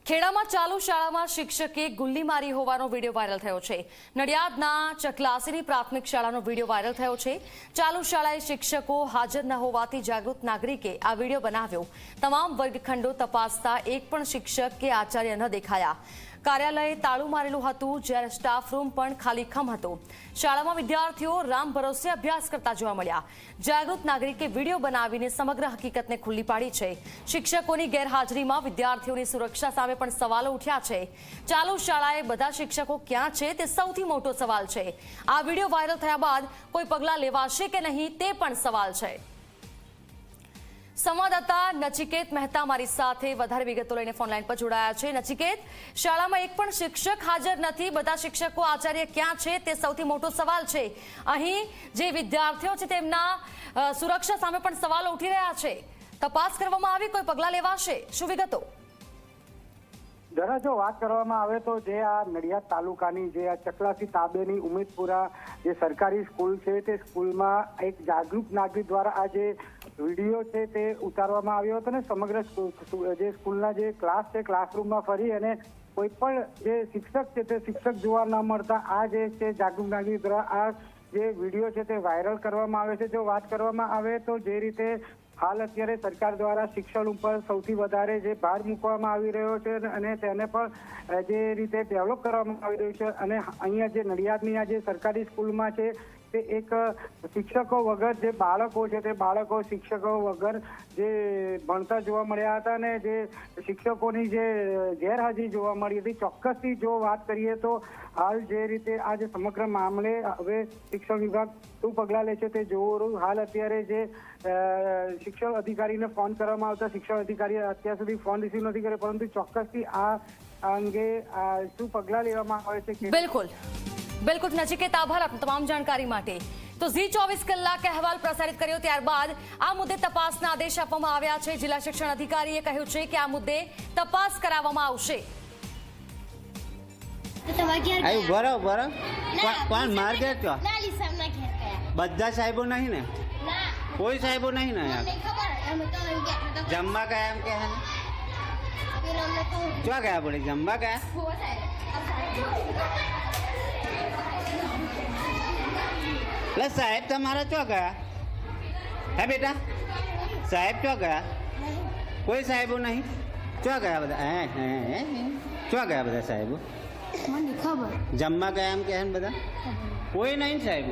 ખેડામાં ચાલુ શાળામાં શિક્ષકે ગુલ્લી મારી હોવાનો વિડીયો વાયરલ થયો છે। નડિયાદના ચકલાસીની પ્રાથમિક શાળાનો વિડીયો વાયરલ થયો છે। ચાલુ શાળાએ શિક્ષકો હાજર ન હોવાથી જાગૃત નાગરિકે આ વિડીયો બનાવ્યો। તમામ વર્ગખંડો તપાસતા એક પણ શિક્ષક કે આચાર્ય ન દેખાયા। કાર્યાલયે તાળું મારેલું હતું, જ્યારે સ્ટાફ રૂમ પણ ખાલીખમ હતો। શાળામાં વિદ્યાર્થીઓ રામ ભરોસે અભ્યાસ કરતા જોવા મળ્યા। જાગૃત નાગરિકે વિડીયો બનાવીને સમગ્ર હકીકતને ખુલ્લી પાડી છે। શિક્ષકોની ગેરહાજરીમાં વિદ્યાર્થીઓની સુરક્ષા સામે પણ સવાલો ઉઠ્યા છે। ચાલુ શાળાએ બધા શિક્ષકો ક્યાં છે તે સૌથી મોટો સવાલ છે। આ વિડીયો વાયરલ થયા બાદ કોઈ પગલાં લેવાશે કે નહીં તે પણ સવાલ છે। સંવાદદાતા નચિકેત મહેતા મારી સાથે વધારે વિગતો લઈને ફોનલાઈન પર જોડાયા છે। નચિકેત, શાળામાં એક પણ શિક્ષક હાજર નથી, બધા શિક્ષકો આચાર્ય ક્યાં છે તે સૌથી મોટો સવાલ છે। અહીં જે વિદ્યાર્થીઓ છે તેમના સુરક્ષા સામે પણ સવાલો ઉઠી રહ્યા છે। તપાસ કરવામાં આવી, કોઈ પગલાં લેવાશે? શું વિગતો? જરા જો વાત કરવામાં આવે તો જે આ નડિયાદ તાલુકાની જે આ ચકલાસી તાબેની ઉમેદપુરા જે સરકારી સ્કૂલ છે તે સ્કૂલમાં એક જાગૃત નાગરિક દ્વારા આ જે વિડીયો છે તે ઉતારવામાં આવ્યો હતો ને સમગ્ર જે સ્કૂલના જે ક્લાસ છે ક્લાસરૂમમાં ફરી અને કોઈ પણ જે શિક્ષક છે તે શિક્ષક જોવા ન મળતા આ જે છે જાગૃત નાગરિક દ્વારા આ જે વિડીયો છે તે વાયરલ કરવામાં આવે છે। જો વાત કરવામાં આવે તો જે રીતે હાલ અત્યારે સરકાર દ્વારા શિક્ષણ ઉપર સૌથી વધારે જે ભાર મૂકવામાં આવી રહ્યો છે અને તેને પણ જે રીતે ડેવલપ કરવામાં આવી રહ્યું છે અને અહીંયા જે નડિયાદની આ જે સરકારી સ્કૂલમાં છે તે એક શિક્ષકો વગર જે બાળકો છે તે બાળકો શિક્ષકો વગર જે ભણતા જોવા મળ્યા હતા અને જે શિક્ષકોની જે ગેરહાજરી જોવા મળી હતી। ચોક્કસથી જો વાત કરીએ તો હાલ જે રીતે આ જે સમગ્ર મામલે હવે શિક્ષણ વિભાગ શું પગલાં લે છે તે જોવું। હાલ અત્યારે જે શિક્ષણ અધિકારીને ફોન કરવામાં આવતા શિક્ષણ અધિકારીએ અત્યાર સુધી ફોન રિસીવ નથી કર્યો, પરંતુ ચોક્કસથી આ અંગે શું પગલાં લેવામાં આવે છે। બિલકુલ બિલકુલ નચિકેત, આભાર આપની તમામ જાણકારી માટે। તો ઝી 24 કલાક અહેવાલ પ્રસારિત કર્યો, ત્યારબાદ આ મુદ્દે તપાસના આદેશ આપવામાં આવ્યા છે। જિલ્લા શિક્ષણ અધિકારીએ કહ્યું છે કે આ મુદ્દે તપાસ કરાવવામાં આવશે। કોણ માર્ગે છો? બધા સાહેબો નહીં ને? કોઈ સાહેબો નહીં ને? જમવા ગયા એમ કે ક્યાં ગયા? પડે જમવા ગયા? એટલે સાહેબ તમારા ચો ગયા? હે બેટા, સાહેબ ચો ગયા? કોઈ સાહેબો નહીં? ચો ગયા બધા? ચો ગયા બધા સાહેબો? જમવા ગયા એમ કે બધા? કોઈ નહીં સાહેબ?